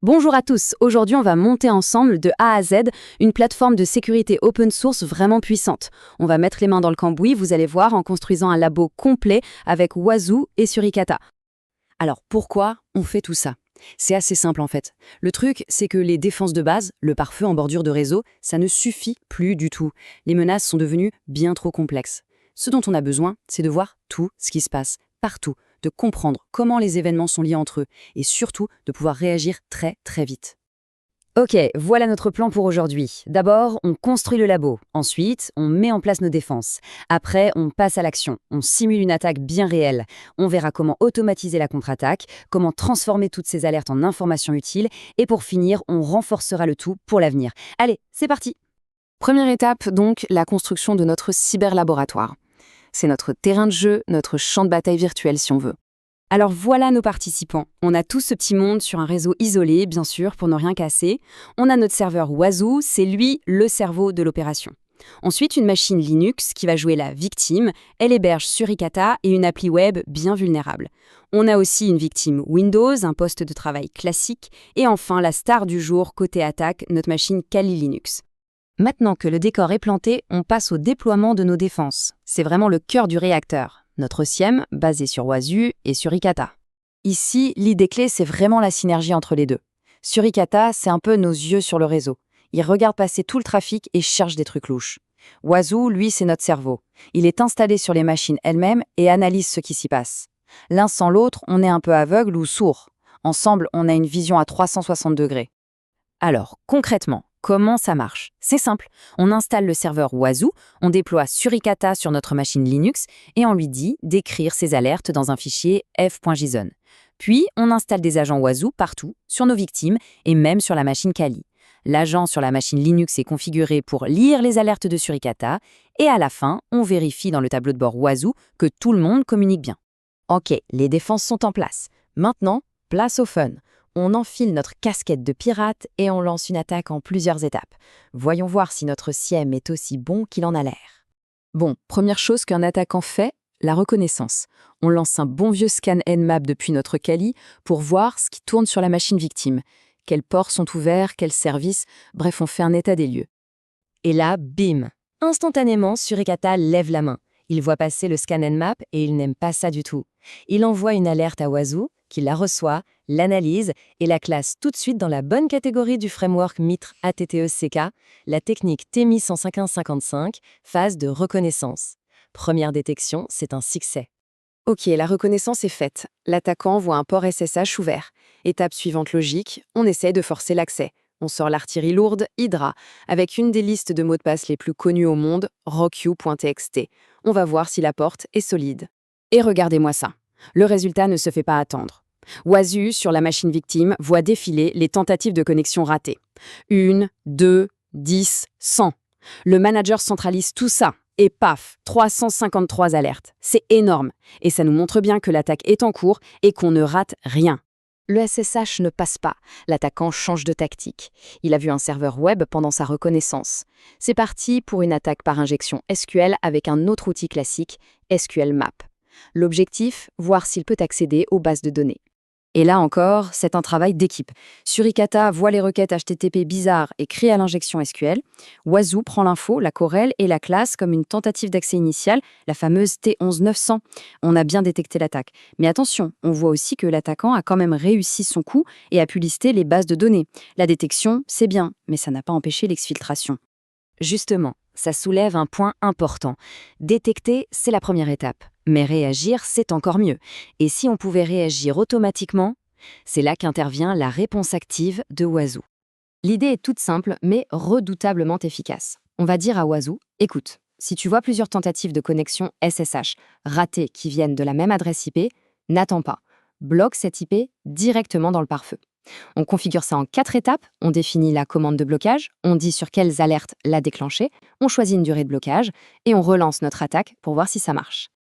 Bonjour à tous, aujourd'hui on va monter ensemble de A à Z une plateforme de sécurité open source vraiment puissante. On va mettre les mains dans le cambouis, vous allez voir, en construisant un labo complet avec Wazoo et Suricata. Alors pourquoi on fait tout ça? C'est assez simple en fait. Le truc, c'est que les défenses de base, le pare-feu en bordure de réseau, ça ne suffit plus du tout. Les menaces sont devenues bien trop complexes. Ce dont on a besoin, c'est de voir tout ce qui se passe, partout, de comprendre comment les événements sont liés entre eux et surtout de pouvoir réagir très très vite. Ok, voilà notre plan pour aujourd'hui. D'abord, on construit le labo. Ensuite, on met en place nos défenses. Après, on passe à l'action. On simule une attaque bien réelle. On verra comment automatiser la contre-attaque, comment transformer toutes ces alertes en informations utiles. Et pour finir, on renforcera le tout pour l'avenir. Allez, c'est parti! Première étape, donc, la construction de notre cyberlaboratoire. C'est notre terrain de jeu, notre champ de bataille virtuel si on veut. Alors voilà nos participants. On a tout ce petit monde sur un réseau isolé, bien sûr, pour ne rien casser. On a notre serveur Wazoo, c'est lui le cerveau de l'opération. Ensuite, une machine Linux qui va jouer la victime. Elle héberge Suricata et une appli web bien vulnérable. On a aussi une victime Windows, un poste de travail classique. Et enfin, la star du jour côté attaque, notre machine Kali Linux. Maintenant que le décor est planté, on passe au déploiement de nos défenses. C'est vraiment le cœur du réacteur. Notre SIEM, basé sur Wazoo et Suricata. Ici, l'idée clé, c'est vraiment la synergie entre les deux. Suricata, c'est un peu nos yeux sur le réseau. Il regarde passer tout le trafic et cherche des trucs louches. Wazoo, lui, c'est notre cerveau. Il est installé sur les machines elles-mêmes et analyse ce qui s'y passe. L'un sans l'autre, on est un peu aveugle ou sourd. Ensemble, on a une vision à 360 degrés. Alors, concrètement, comment ça marche? C'est simple, on installe le serveur Wazoo, on déploie Suricata sur notre machine Linux et on lui dit d'écrire ses alertes dans un fichier f.json. Puis, on installe des agents Wazoo partout, sur nos victimes et même sur la machine Kali. L'agent sur la machine Linux est configuré pour lire les alertes de Suricata et à la fin, on vérifie dans le tableau de bord Wazoo que tout le monde communique bien. Ok, les défenses sont en place. Maintenant, place au fun. On enfile notre casquette de pirate et on lance une attaque en plusieurs étapes. Voyons voir si notre SIEM est aussi bon qu'il en a l'air. Bon, première chose qu'un attaquant fait, la reconnaissance. On lance un bon vieux scan Nmap depuis notre Kali pour voir ce qui tourne sur la machine victime. Quels ports sont ouverts, quels services, bref, on fait un état des lieux. Et là, bim! Instantanément, Suricata lève la main. Il voit passer le scan Nmap et il n'aime pas ça du tout. Il envoie une alerte à Wazoo, qui la reçoit, l'analyse et la classe tout de suite dans la bonne catégorie du framework MITRE ATTE-CK, la technique TMI 15155, phase de reconnaissance. Première détection, c'est un succès. Ok, la reconnaissance est faite. L'attaquant voit un port SSH ouvert. Étape suivante logique, on essaye de forcer l'accès. On sort l'artillerie lourde, Hydra, avec une des listes de mots de passe les plus connus au monde, rockyou.txt. On va voir si la porte est solide. Et regardez-moi ça. Le résultat ne se fait pas attendre. Wazoo, sur la machine victime, voit défiler les tentatives de connexion ratées. 1, 2, 10, 100. Le manager centralise tout ça. Et paf, 353 alertes. C'est énorme. Et ça nous montre bien que l'attaque est en cours et qu'on ne rate rien. Le SSH ne passe pas. L'attaquant change de tactique. Il a vu un serveur web pendant sa reconnaissance. C'est parti pour une attaque par injection SQL avec un autre outil classique, SQL Map. L'objectif, voir s'il peut accéder aux bases de données. Et là encore, c'est un travail d'équipe. Suricata voit les requêtes HTTP bizarres et crie à l'injection SQL. Wazoo prend l'info, la corrèle et la classe comme une tentative d'accès initiale, la fameuse T11900. On a bien détecté l'attaque. Mais attention, on voit aussi que l'attaquant a quand même réussi son coup et a pu lister les bases de données. La détection, c'est bien, mais ça n'a pas empêché l'exfiltration. Justement, ça soulève un point important. Détecter, c'est la première étape. Mais réagir, c'est encore mieux. Et si on pouvait réagir automatiquement, c'est là qu'intervient la réponse active de Wazoo. L'idée est toute simple, mais redoutablement efficace. On va dire à Wazoo, écoute, si tu vois plusieurs tentatives de connexion SSH ratées qui viennent de la même adresse IP, n'attends pas. Bloque cette IP directement dans le pare-feu. On configure ça en 4 étapes, on définit la commande de blocage, on dit sur quelles alertes la déclencher, on choisit une durée de blocage et on relance notre attaque pour voir si ça marche.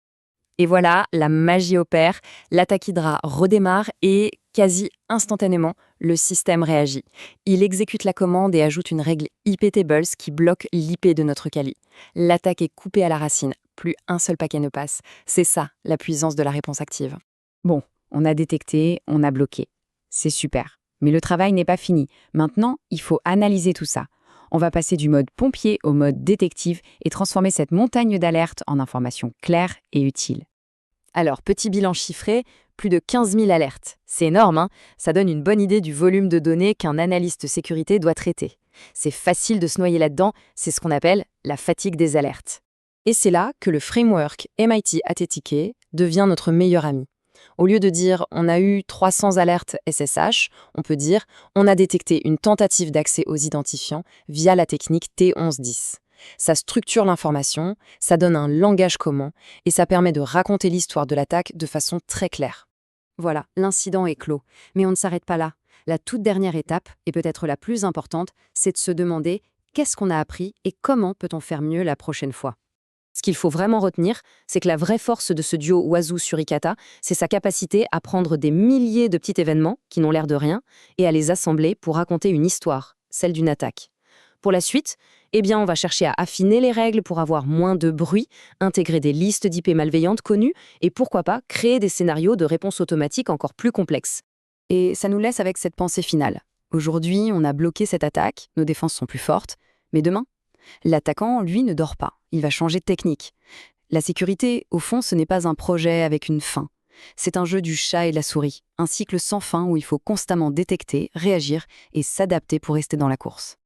Et voilà, la magie opère, l'attaque Hydra redémarre et, quasi instantanément, le système réagit. Il exécute la commande et ajoute une règle iptables qui bloque l'IP de notre Kali. L'attaque est coupée à la racine, plus un seul paquet ne passe. C'est ça, la puissance de la réponse active. Bon, on a détecté, on a bloqué. C'est super. Mais le travail n'est pas fini. Maintenant, il faut analyser tout ça. On va passer du mode pompier au mode détective et transformer cette montagne d'alertes en informations claires et utiles. Alors, petit bilan chiffré, plus de 15 000 alertes. C'est énorme, hein? Ça donne une bonne idée du volume de données qu'un analyste sécurité doit traiter. C'est facile de se noyer là-dedans, c'est ce qu'on appelle la fatigue des alertes. Et c'est là que le framework MIT Authenticate devient notre meilleur ami. Au lieu de dire on a eu 300 alertes SSH, on peut dire on a détecté une tentative d'accès aux identifiants via la technique T1110. Ça structure l'information, ça donne un langage commun et ça permet de raconter l'histoire de l'attaque de façon très claire. Voilà, l'incident est clos. Mais on ne s'arrête pas là. La toute dernière étape, et peut-être la plus importante, c'est de se demander qu'est-ce qu'on a appris et comment peut-on faire mieux la prochaine fois. Ce qu'il faut vraiment retenir, c'est que la vraie force de ce duo Oiseau-Suricata, c'est sa capacité à prendre des milliers de petits événements qui n'ont l'air de rien et à les assembler pour raconter une histoire, celle d'une attaque. Pour la suite, on va chercher à affiner les règles pour avoir moins de bruit, intégrer des listes d'IP malveillantes connues et pourquoi pas créer des scénarios de réponse automatique encore plus complexes. Et ça nous laisse avec cette pensée finale. Aujourd'hui, on a bloqué cette attaque, nos défenses sont plus fortes, mais demain, l'attaquant, lui, ne dort pas. Il va changer de technique. La sécurité, au fond, ce n'est pas un projet avec une fin. C'est un jeu du chat et de la souris, un cycle sans fin où il faut constamment détecter, réagir et s'adapter pour rester dans la course.